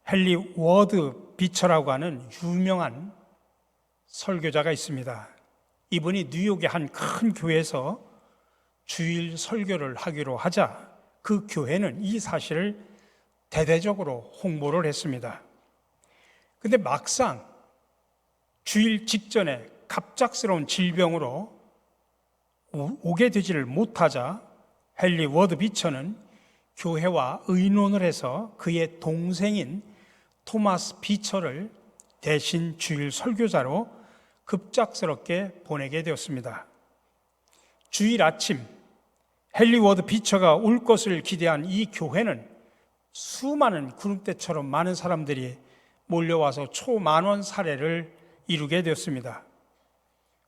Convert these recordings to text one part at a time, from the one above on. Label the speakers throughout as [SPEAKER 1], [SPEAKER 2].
[SPEAKER 1] 헨리 워드 비처라고 하는 유명한 설교자가 있습니다. 이분이 뉴욕의 한 큰 교회에서 주일 설교를 하기로 하자 그 교회는 이 사실을 대대적으로 홍보를 했습니다. 근데 막상 주일 직전에 갑작스러운 질병으로 오게 되지를 못하자 헨리 워드 비처는 교회와 의논을 해서 그의 동생인 토마스 비처를 대신 주일 설교자로 급작스럽게 보내게 되었습니다. 주일 아침 헨리 워드 비처가 올 것을 기대한 이 교회는 수많은 구름대처럼 많은 사람들이 몰려와서 초만원 사례를 이루게 되었습니다.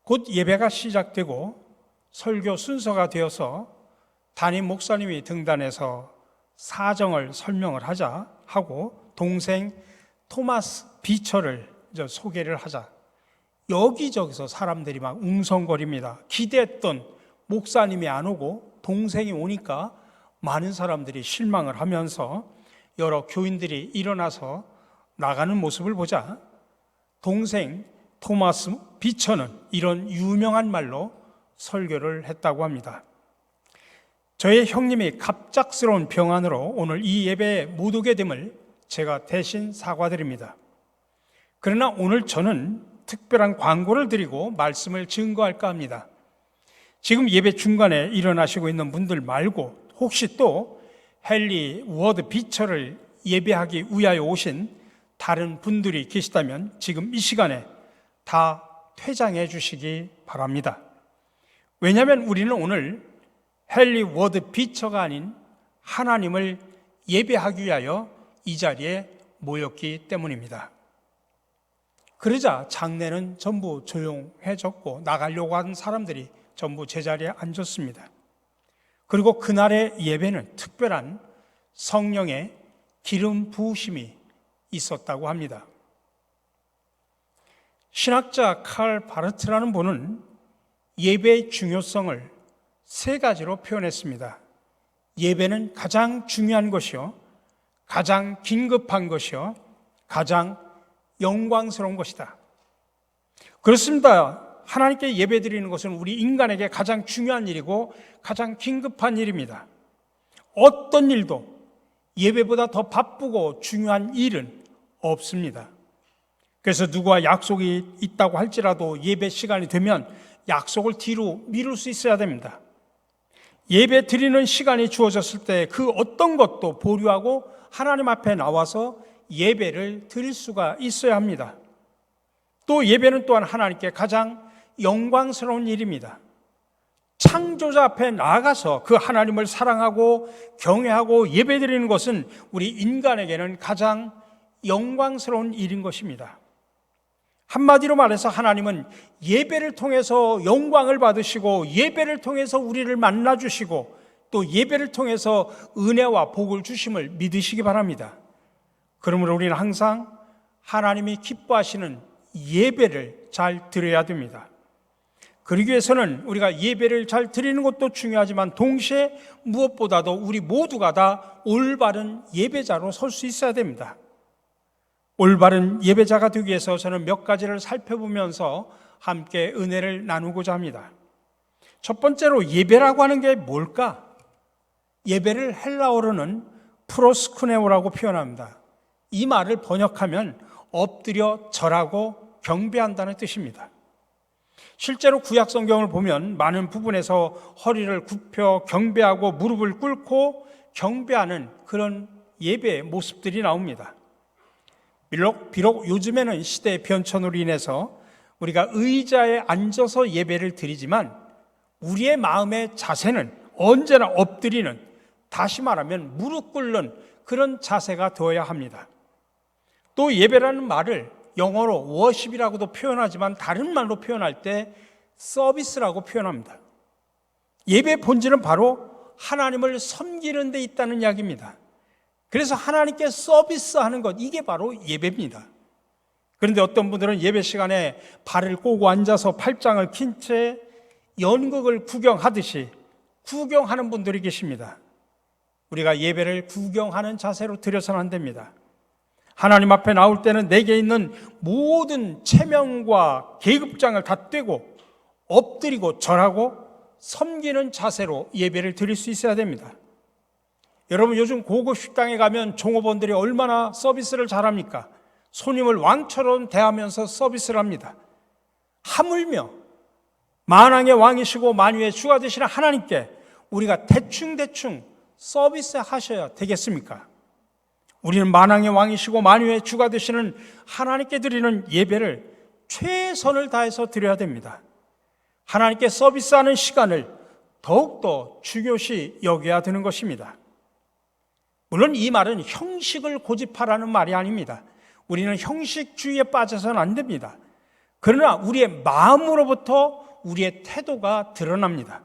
[SPEAKER 1] 곧 예배가 시작되고 설교 순서가 되어서 담임 목사님이 등단해서 사정을 설명을 하고 동생 토마스 비처를 소개를 하자 여기저기서 사람들이 막 웅성거립니다. 기대했던 목사님이 안 오고 동생이 오니까 많은 사람들이 실망을 하면서 여러 교인들이 일어나서 나가는 모습을 보자 동생 토마스 비처는 이런 유명한 말로 설교를 했다고 합니다. 저의 형님이 갑작스러운 병환으로 오늘 이 예배에 못 오게 됨을 제가 대신 사과드립니다. 그러나 오늘 저는 특별한 광고를 드리고 말씀을 증거할까 합니다. 지금 예배 중간에 일어나시고 있는 분들 말고 혹시 또 헨리 워드 비처를 예배하기 위하여 오신 다른 분들이 계시다면 지금 이 시간에 다 퇴장해 주시기 바랍니다. 왜냐하면 우리는 오늘 헨리 워드 비처가 아닌 하나님을 예배하기 위하여 이 자리에 모였기 때문입니다. 그러자 장례는 전부 조용해졌고 나가려고 하는 사람들이 전부 제자리에 앉았습니다. 그리고 그날의 예배는 특별한 성령의 기름 부으심이 있었다고 합니다. 신학자 칼 바르트라는 분은 예배의 중요성을 세 가지로 표현했습니다. 예배는 가장 중요한 것이요, 가장 긴급한 것이요, 가장 영광스러운 것이다. 그렇습니다. 하나님께 예배드리는 것은 우리 인간에게 가장 중요한 일이고 가장 긴급한 일입니다. 어떤 일도 예배보다 더 바쁘고 중요한 일은 없습니다. 그래서 누구와 약속이 있다고 할지라도 예배 시간이 되면 약속을 뒤로 미룰 수 있어야 됩니다. 예배 드리는 시간이 주어졌을 때 그 어떤 것도 보류하고 하나님 앞에 나와서 예배를 드릴 수가 있어야 합니다. 또 예배는 또한 하나님께 가장 영광스러운 일입니다. 창조자 앞에 나아가서 그 하나님을 사랑하고 경외하고 예배드리는 것은 우리 인간에게는 가장 영광스러운 일인 것입니다. 한마디로 말해서 하나님은 예배를 통해서 영광을 받으시고 예배를 통해서 우리를 만나주시고 또 예배를 통해서 은혜와 복을 주심을 믿으시기 바랍니다. 그러므로 우리는 항상 하나님이 기뻐하시는 예배를 잘 드려야 됩니다. 그러기 위해서는 우리가 예배를 잘 드리는 것도 중요하지만 동시에 무엇보다도 우리 모두가 다 올바른 예배자로 설 수 있어야 됩니다. 올바른 예배자가 되기 위해서 저는 몇 가지를 살펴보면서 함께 은혜를 나누고자 합니다. 첫 번째로 예배라고 하는 게 뭘까? 예배를 헬라어로는 프로스쿠네오라고 표현합니다. 이 말을 번역하면 엎드려 절하고 경배한다는 뜻입니다. 실제로 구약 성경을 보면 많은 부분에서 허리를 굽혀 경배하고 무릎을 꿇고 경배하는 그런 예배의 모습들이 나옵니다. 비록 요즘에는 시대의 변천으로 인해서 우리가 의자에 앉아서 예배를 드리지만 우리의 마음의 자세는 언제나 엎드리는, 다시 말하면 무릎 꿇는 그런 자세가 되어야 합니다. 또 예배라는 말을 영어로 워십이라고도 표현하지만 다른 말로 표현할 때 서비스라고 표현합니다. 예배의 본질은 바로 하나님을 섬기는 데 있다는 이야기입니다. 그래서 하나님께 서비스하는 것, 이게 바로 예배입니다. 그런데 어떤 분들은 예배 시간에 발을 꼬고 앉아서 팔짱을 낀 채 연극을 구경하듯이 구경하는 분들이 계십니다. 우리가 예배를 구경하는 자세로 드려서는 안 됩니다. 하나님 앞에 나올 때는 내게 있는 모든 체면과 계급장을 다 떼고 엎드리고 절하고 섬기는 자세로 예배를 드릴 수 있어야 됩니다. 여러분, 요즘 고급 식당에 가면 종업원들이 얼마나 서비스를 잘합니까? 손님을 왕처럼 대하면서 서비스를 합니다. 하물며 만왕의 왕이시고 만유의 주가 되시는 하나님께 우리가 대충 서비스 하셔야 되겠습니까? 우리는 만왕의 왕이시고 만유의 주가 되시는 하나님께 드리는 예배를 최선을 다해서 드려야 됩니다. 하나님께 서비스하는 시간을 더욱더 중요시 여겨야 되는 것입니다. 물론 이 말은 형식을 고집하라는 말이 아닙니다. 우리는 형식주의에 빠져서는 안 됩니다. 그러나 우리의 마음으로부터 우리의 태도가 드러납니다.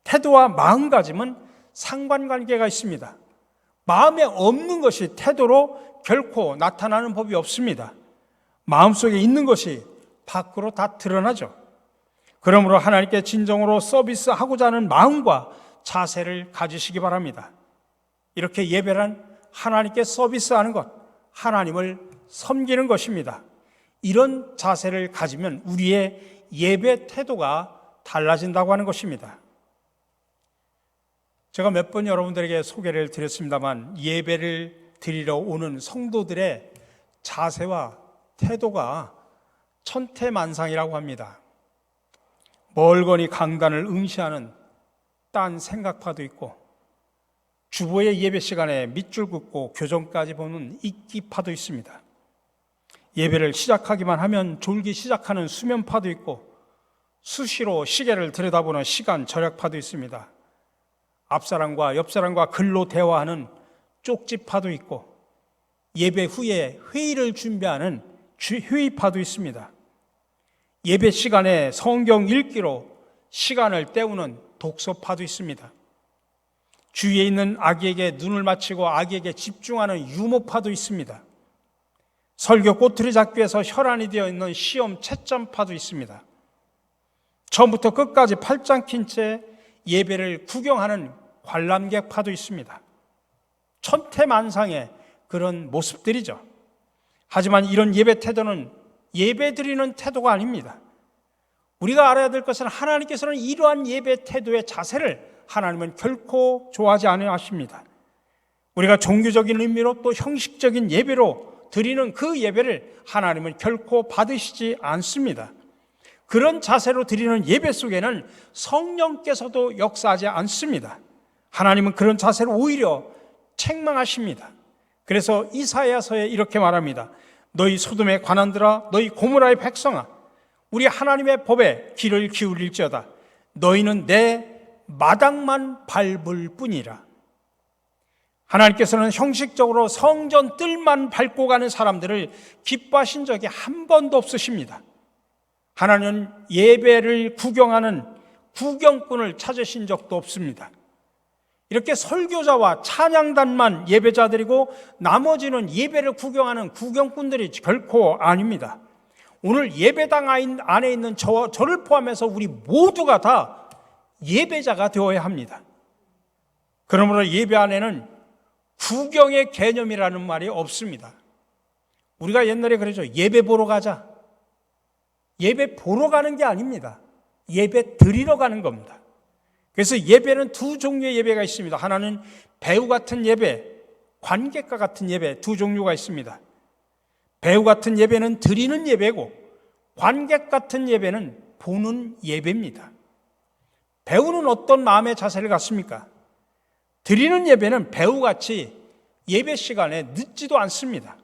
[SPEAKER 1] 태도와 마음가짐은 상관관계가 있습니다. 마음에 없는 것이 태도로 결코 나타나는 법이 없습니다. 마음속에 있는 것이 밖으로 다 드러나죠. 그러므로 하나님께 진정으로 서비스하고자 하는 마음과 자세를 가지시기 바랍니다. 이렇게 예배란 하나님께 서비스하는 것, 하나님을 섬기는 것입니다. 이런 자세를 가지면 우리의 예배 태도가 달라진다고 하는 것입니다. 제가 몇 번 여러분들에게 소개를 드렸습니다만 예배를 드리러 오는 성도들의 자세와 태도가 천태만상이라고 합니다. 멀거니 강단을 응시하는 딴 생각파도 있고 주보의 예배 시간에 밑줄 긋고 교정까지 보는 익기파도 있습니다. 예배를 시작하기만 하면 졸기 시작하는 수면파도 있고 수시로 시계를 들여다보는 시간 절약파도 있습니다. 앞사람과 옆사람과 글로 대화하는 쪽지파도 있고 예배 후에 회의를 준비하는 회의파도 있습니다. 예배 시간에 성경 읽기로 시간을 때우는 독서파도 있습니다. 주위에 있는 아기에게 눈을 맞추고 아기에게 집중하는 유머파도 있습니다. 설교 꼬투리 잡기 위해서 혈안이 되어 있는 시험 채점파도 있습니다. 처음부터 끝까지 팔짱 낀 채 예배를 구경하는 관람객파도 있습니다. 천태만상의 그런 모습들이죠. 하지만 이런 예배 태도는 예배 드리는 태도가 아닙니다. 우리가 알아야 될 것은 하나님께서는 이러한 예배 태도의 자세를 하나님은 결코 좋아하지 않으십니다. 우리가 종교적인 의미로 또 형식적인 예배로 드리는 그 예배를 하나님은 결코 받으시지 않습니다. 그런 자세로 드리는 예배 속에는 성령께서도 역사하지 않습니다. 하나님은 그런 자세를 오히려 책망하십니다. 그래서 이사야서에 이렇게 말합니다. 너희 소돔의 관원들아, 너희 고모라의 백성아, 우리 하나님의 법에 귀를 기울일지어다. 너희는 내 마당만 밟을 뿐이라. 하나님께서는 형식적으로 성전 뜰만 밟고 가는 사람들을 기뻐하신 적이 한 번도 없으십니다. 하나님은 예배를 구경하는 구경꾼을 찾으신 적도 없습니다. 이렇게 설교자와 찬양단만 예배자들이고 나머지는 예배를 구경하는 구경꾼들이 결코 아닙니다. 오늘 예배당 안에 있는 저를 포함해서 우리 모두가 다 예배자가 되어야 합니다. 그러므로 예배 안에는 구경의 개념이라는 말이 없습니다. 우리가 옛날에 그러죠. 예배 보러 가자. 예배 보러 가는 게 아닙니다. 예배 드리러 가는 겁니다. 그래서 예배는 두 종류의 예배가 있습니다. 하나는 배우 같은 예배, 관객과 같은 예배 두 종류가 있습니다. 배우 같은 예배는 드리는 예배고 관객 같은 예배는 보는 예배입니다. 배우는 어떤 마음의 자세를 갖습니까? 드리는 예배는 배우같이 예배 시간에 늦지도 않습니다.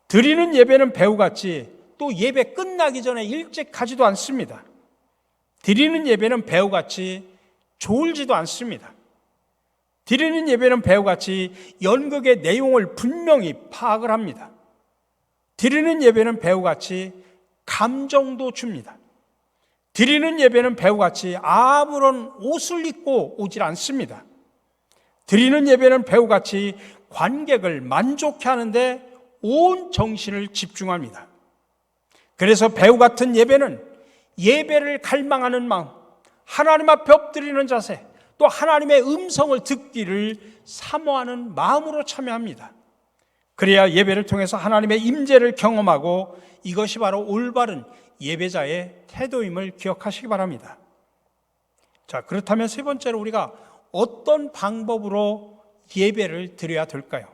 [SPEAKER 1] 드리는 예배는 배우같이 또 예배 끝나기 전에 일찍 가지도 않습니다. 드리는 예배는 배우같이 졸지도 않습니다. 드리는 예배는 배우같이 연극의 내용을 분명히 파악을 합니다. 드리는 예배는 배우같이 감정도 줍니다. 드리는 예배는 배우같이 아무런 옷을 입고 오질 않습니다. 드리는 예배는 배우같이 관객을 만족해 하는데 온 정신을 집중합니다. 그래서 배우 같은 예배는 예배를 갈망하는 마음, 하나님 앞에 엎드리는 자세, 또 하나님의 음성을 듣기를 사모하는 마음으로 참여합니다. 그래야 예배를 통해서 하나님의 임재를 경험하고 이것이 바로 올바른 예배자의 태도임을 기억하시기 바랍니다. 자, 그렇다면 세 번째로 우리가 어떤 방법으로 예배를 드려야 될까요?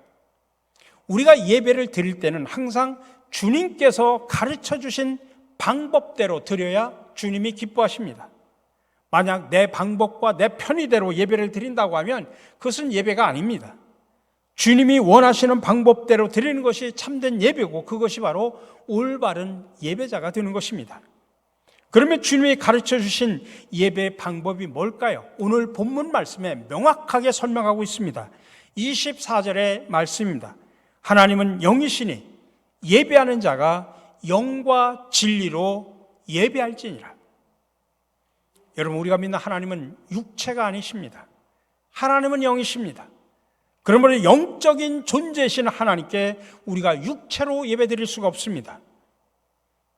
[SPEAKER 1] 우리가 예배를 드릴 때는 항상 주님께서 가르쳐 주신 방법대로 드려야 주님이 기뻐하십니다. 만약 내 방법과 내 편의대로 예배를 드린다고 하면 그것은 예배가 아닙니다. 주님이 원하시는 방법대로 드리는 것이 참된 예배고 그것이 바로 올바른 예배자가 되는 것입니다. 그러면 주님이 가르쳐 주신 예배 방법이 뭘까요? 오늘 본문 말씀에 명확하게 설명하고 있습니다. 24절의 말씀입니다. 하나님은 영이시니 예배하는 자가 영과 진리로 예배할지니라. 여러분, 우리가 믿는 하나님은 육체가 아니십니다. 하나님은 영이십니다. 그러므로 영적인 존재이신 하나님께 우리가 육체로 예배드릴 수가 없습니다.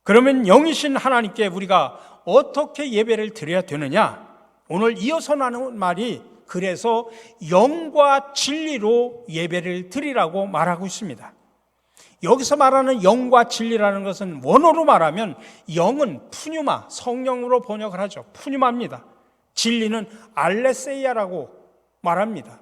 [SPEAKER 1] 그러면 영이신 하나님께 우리가 어떻게 예배를 드려야 되느냐? 오늘 이어서 나누는 말이 그래서 영과 진리로 예배를 드리라고 말하고 있습니다. 여기서 말하는 영과 진리라는 것은 원어로 말하면 영은 푸뉴마, 성령으로 번역을 하죠. 푸뉴마입니다. 진리는 알레세이아라고 말합니다.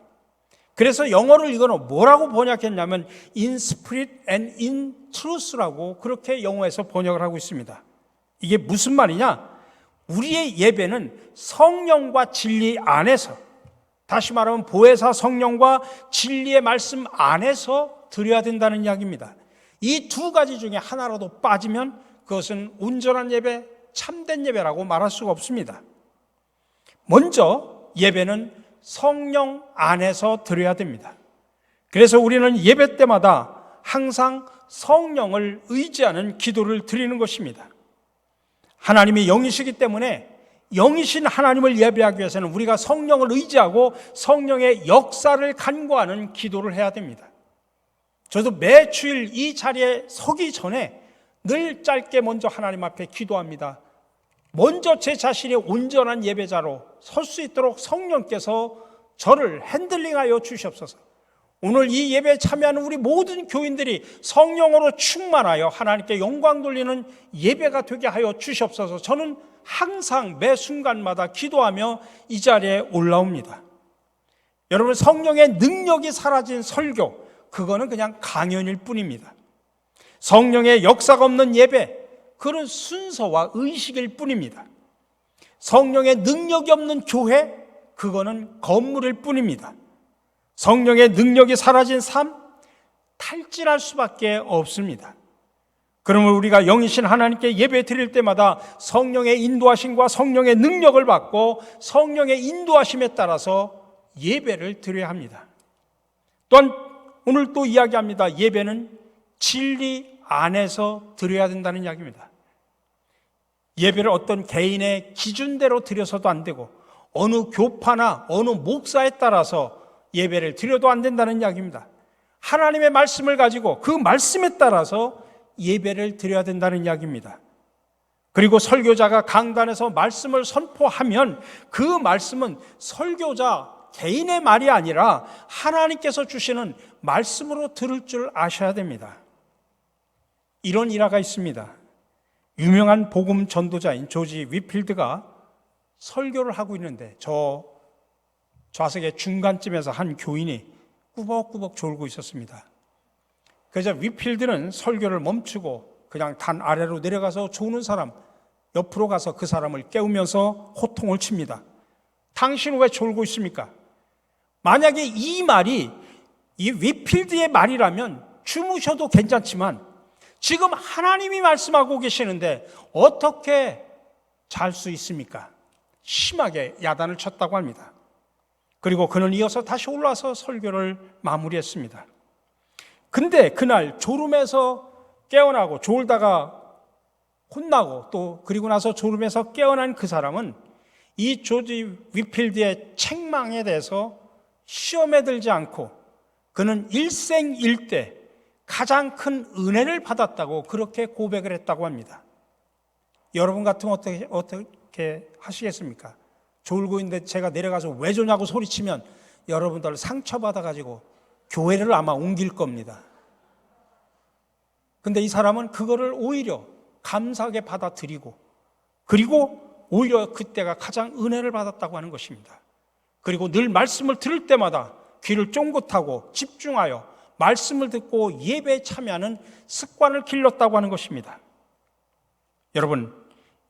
[SPEAKER 1] 그래서 영어를 이거는 뭐라고 번역했냐면 in spirit and in truth라고 그렇게 영어에서 번역을 하고 있습니다. 이게 무슨 말이냐? 우리의 예배는 성령과 진리 안에서, 다시 말하면 보혜사 성령과 진리의 말씀 안에서 드려야 된다는 이야기입니다. 이 두 가지 중에 하나라도 빠지면 그것은 온전한 예배, 참된 예배라고 말할 수가 없습니다. 먼저 예배는 성령 안에서 드려야 됩니다. 그래서 우리는 예배 때마다 항상 성령을 의지하는 기도를 드리는 것입니다. 하나님이 영이시기 때문에 영이신 하나님을 예배하기 위해서는 우리가 성령을 의지하고 성령의 역사를 간구하는 기도를 해야 됩니다. 저도 매 주일 이 자리에 서기 전에 늘 짧게 먼저 하나님 앞에 기도합니다. 먼저 제 자신이 온전한 예배자로 설 수 있도록 성령께서 저를 핸들링하여 주시옵소서. 오늘 이 예배에 참여하는 우리 모든 교인들이 성령으로 충만하여 하나님께 영광 돌리는 예배가 되게 하여 주시옵소서. 저는 항상 매 순간마다 기도하며 이 자리에 올라옵니다. 여러분, 성령의 능력이 사라진 설교, 그거는 그냥 강연일 뿐입니다. 성령의 역사가 없는 예배, 그런 순서와 의식일 뿐입니다. 성령의 능력이 없는 교회, 그거는 건물일 뿐입니다. 성령의 능력이 사라진 삶, 탈진할 수밖에 없습니다. 그러면 우리가 영이신 하나님께 예배 드릴 때마다 성령의 인도하심과 성령의 능력을 받고 성령의 인도하심에 따라서 예배를 드려야 합니다. 또한 오늘 또 이야기합니다. 예배는 진리 안에서 드려야 된다는 이야기입니다. 예배를 어떤 개인의 기준대로 드려서도 안 되고 어느 교파나 어느 목사에 따라서 예배를 드려도 안 된다는 이야기입니다. 하나님의 말씀을 가지고 그 말씀에 따라서 예배를 드려야 된다는 이야기입니다. 그리고 설교자가 강단에서 말씀을 선포하면 그 말씀은 설교자 개인의 말이 아니라 하나님께서 주시는 말씀으로 들을 줄 아셔야 됩니다. 이런 일화가 있습니다. 유명한 복음 전도자인 조지 위필드가 설교를 하고 있는데 저 좌석의 중간쯤에서 한 교인이 꾸벅꾸벅 졸고 있었습니다. 그래서 위필드는 설교를 멈추고 그냥 단 아래로 내려가서 조는 사람 옆으로 가서 그 사람을 깨우면서 호통을 칩니다. 당신 왜 졸고 있습니까? 만약에 이 말이 이 위필드의 말이라면 주무셔도 괜찮지만 지금 하나님이 말씀하고 계시는데 어떻게 잘 수 있습니까? 심하게 야단을 쳤다고 합니다. 그리고 그는 이어서 다시 올라와서 설교를 마무리했습니다. 근데 그날 졸음에서 깨어나고 졸다가 혼나고 또 그리고 나서 졸음에서 깨어난 그 사람은 이 조지 위필드의 책망에 대해서 시험에 들지 않고 그는 일생일대 가장 큰 은혜를 받았다고 그렇게 고백을 했다고 합니다. 여러분 같으면 어떻게 하시겠습니까? 졸고 있는데 제가 내려가서 왜 조냐고 소리치면 여러분들 상처받아가지고 교회를 아마 옮길 겁니다. 근데 이 사람은 그거를 오히려 감사하게 받아들이고, 그리고 오히려 그때가 가장 은혜를 받았다고 하는 것입니다. 그리고 늘 말씀을 들을 때마다 귀를 쫑긋하고 집중하여 말씀을 듣고 예배에 참여하는 습관을 길렀다고 하는 것입니다. 여러분,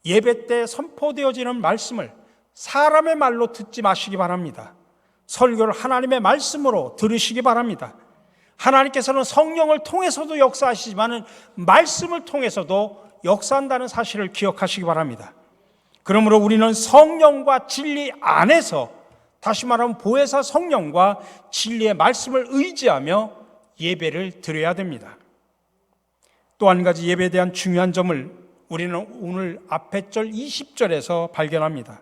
[SPEAKER 1] 예배 때 선포되어지는 말씀을 사람의 말로 듣지 마시기 바랍니다. 설교를 하나님의 말씀으로 들으시기 바랍니다. 하나님께서는 성령을 통해서도 역사하시지만 말씀을 통해서도 역사한다는 사실을 기억하시기 바랍니다. 그러므로 우리는 성령과 진리 안에서, 다시 말하면 보혜사 성령과 진리의 말씀을 의지하며 예배를 드려야 됩니다. 또 한 가지 예배에 대한 중요한 점을 우리는 오늘 앞에 절 20절에서 발견합니다.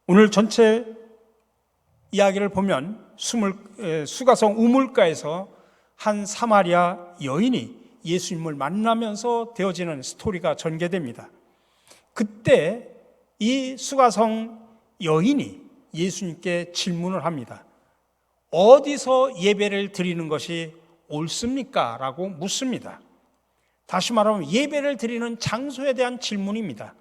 [SPEAKER 1] 오늘 전체 이야기를 보면 수가성 우물가에서 한 사마리아 여인이 예수님을 만나면서 되어지는 스토리가 전개됩니다. 그때 이 수가성 여인이 예수님께 질문을 합니다. 어디서 예배를 드리는 것이 옳습니까? 라고 묻습니다. 다시 말하면 예배를 드리는 장소에 대한 질문입니다.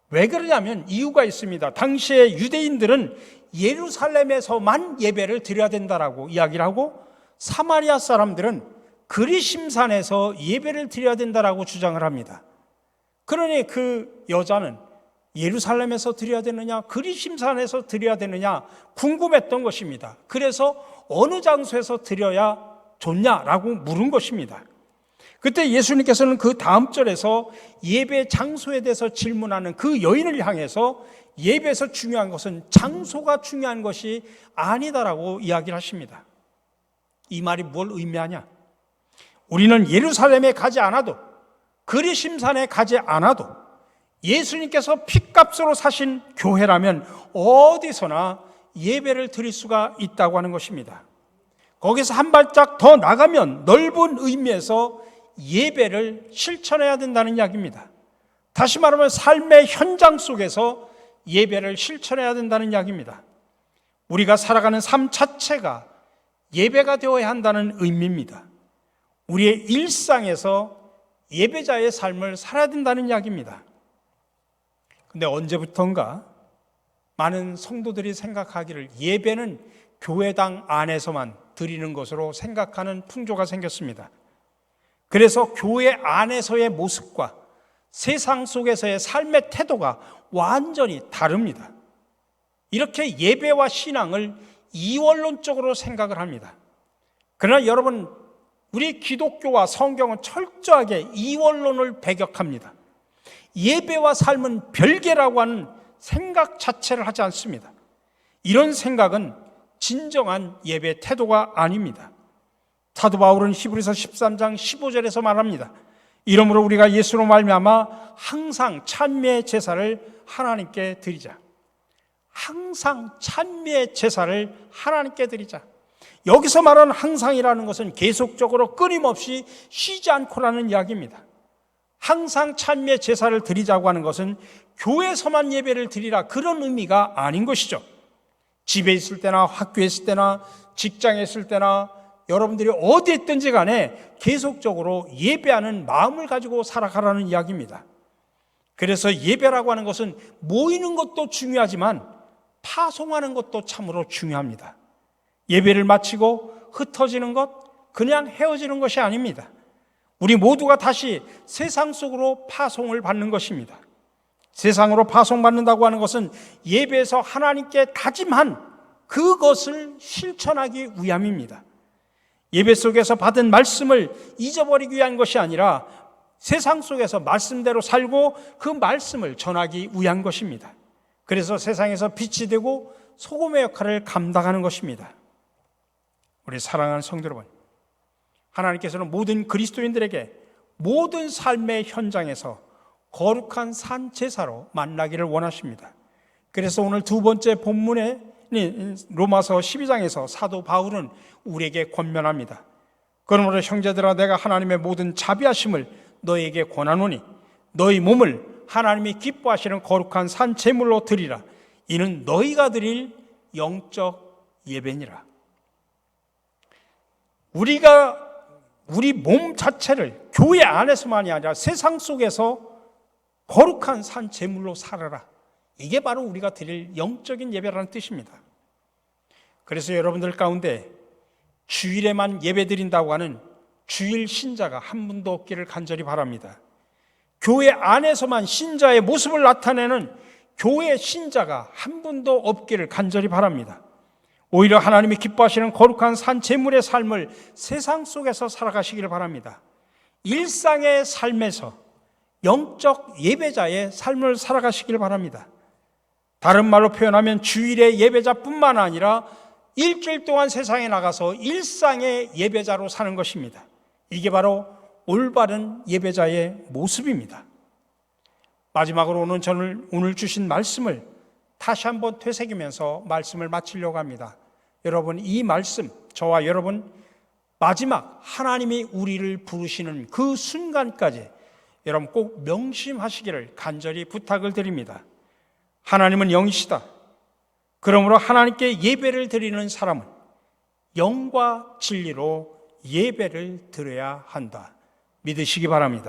[SPEAKER 1] 왜 그러냐면 이유가 있습니다. 당시에 유대인들은 예루살렘에서만 예배를 드려야 된다라고 이야기를 하고, 사마리아 사람들은 그리심산에서 예배를 드려야 된다라고 주장을 합니다. 그러니 그 여자는 예루살렘에서 드려야 되느냐, 그리심산에서 드려야 되느냐 궁금했던 것입니다. 그래서 어느 장소에서 드려야 좋냐라고 물은 것입니다. 그때 예수님께서는 그 다음 절에서 예배 장소에 대해서 질문하는 그 여인을 향해서 예배에서 중요한 것은 장소가 중요한 것이 아니다라고 이야기를 하십니다. 이 말이 뭘 의미하냐? 우리는 예루살렘에 가지 않아도, 그리심산에 가지 않아도 예수님께서 핏값으로 사신 교회라면 어디서나 예배를 드릴 수가 있다고 하는 것입니다. 거기서 한 발짝 더 나가면 넓은 의미에서 예배를 실천해야 된다는 이야기입니다. 다시 말하면 삶의 현장 속에서 예배를 실천해야 된다는 이야기입니다. 우리가 살아가는 삶 자체가 예배가 되어야 한다는 의미입니다. 우리의 일상에서 예배자의 삶을 살아야 된다는 이야기입니다. 근데 언제부턴가 많은 성도들이 생각하기를 예배는 교회당 안에서만 드리는 것으로 생각하는 풍조가 생겼습니다. 그래서 교회 안에서의 모습과 세상 속에서의 삶의 태도가 완전히 다릅니다. 이렇게 예배와 신앙을 이원론적으로 생각을 합니다. 그러나 여러분, 우리 기독교와 성경은 철저하게 이원론을 배격합니다. 예배와 삶은 별개라고 하는 생각 자체를 하지 않습니다. 이런 생각은 진정한 예배 태도가 아닙니다. 사도 바울은 히브리서 13장 15절에서 말합니다. 이러므로 우리가 예수로 말미암아 항상 찬미의 제사를 하나님께 드리자. 항상 찬미의 제사를 하나님께 드리자. 여기서 말하는 항상이라는 것은 계속적으로 끊임없이 쉬지 않고라는 이야기입니다. 항상 찬미의 제사를 드리자고 하는 것은 교회에서만 예배를 드리라, 그런 의미가 아닌 것이죠. 집에 있을 때나 학교에 있을 때나 직장에 있을 때나 여러분들이 어디에 있든지 간에 계속적으로 예배하는 마음을 가지고 살아가라는 이야기입니다. 그래서 예배라고 하는 것은 모이는 것도 중요하지만 파송하는 것도 참으로 중요합니다. 예배를 마치고 흩어지는 것, 그냥 헤어지는 것이 아닙니다. 우리 모두가 다시 세상 속으로 파송을 받는 것입니다. 세상으로 파송받는다고 하는 것은 예배에서 하나님께 다짐한 그것을 실천하기 위함입니다. 예배 속에서 받은 말씀을 잊어버리기 위한 것이 아니라 세상 속에서 말씀대로 살고 그 말씀을 전하기 위한 것입니다. 그래서 세상에서 빛이 되고 소금의 역할을 감당하는 것입니다. 우리 사랑하는 성도 여러분, 하나님께서는 모든 그리스도인들에게 모든 삶의 현장에서 거룩한 산 제사로 만나기를 원하십니다. 그래서 오늘 두 번째 본문에 로마서 12장에서 사도 바울은 우리에게 권면합니다. 그러므로 형제들아, 내가 하나님의 모든 자비하심을 너희에게 권하노니 너희 몸을 하나님이 기뻐하시는 거룩한 산 제물로 드리라. 이는 너희가 드릴 영적 예배니라. 우리가 우리 몸 자체를 교회 안에서만이 아니라 세상 속에서 거룩한 산 제물로 살아라. 이게 바로 우리가 드릴 영적인 예배라는 뜻입니다. 그래서 여러분들 가운데 주일에만 예배 드린다고 하는 주일 신자가 한 분도 없기를 간절히 바랍니다. 교회 안에서만 신자의 모습을 나타내는 교회 신자가 한 분도 없기를 간절히 바랍니다. 오히려 하나님이 기뻐하시는 거룩한 산 제물의 삶을 세상 속에서 살아가시기를 바랍니다. 일상의 삶에서 영적 예배자의 삶을 살아가시기를 바랍니다. 다른 말로 표현하면 주일의 예배자뿐만 아니라 일주일 동안 세상에 나가서 일상의 예배자로 사는 것입니다. 이게 바로 올바른 예배자의 모습입니다. 마지막으로 오늘 주신 말씀을 다시 한번 되새기면서 말씀을 마치려고 합니다. 여러분, 이 말씀, 저와 여러분, 마지막 하나님이 우리를 부르시는 그 순간까지 여러분 꼭 명심하시기를 간절히 부탁을 드립니다. 하나님은 영이시다. 그러므로 하나님께 예배를 드리는 사람은 영과 진리로 예배를 드려야 한다. 믿으시기 바랍니다.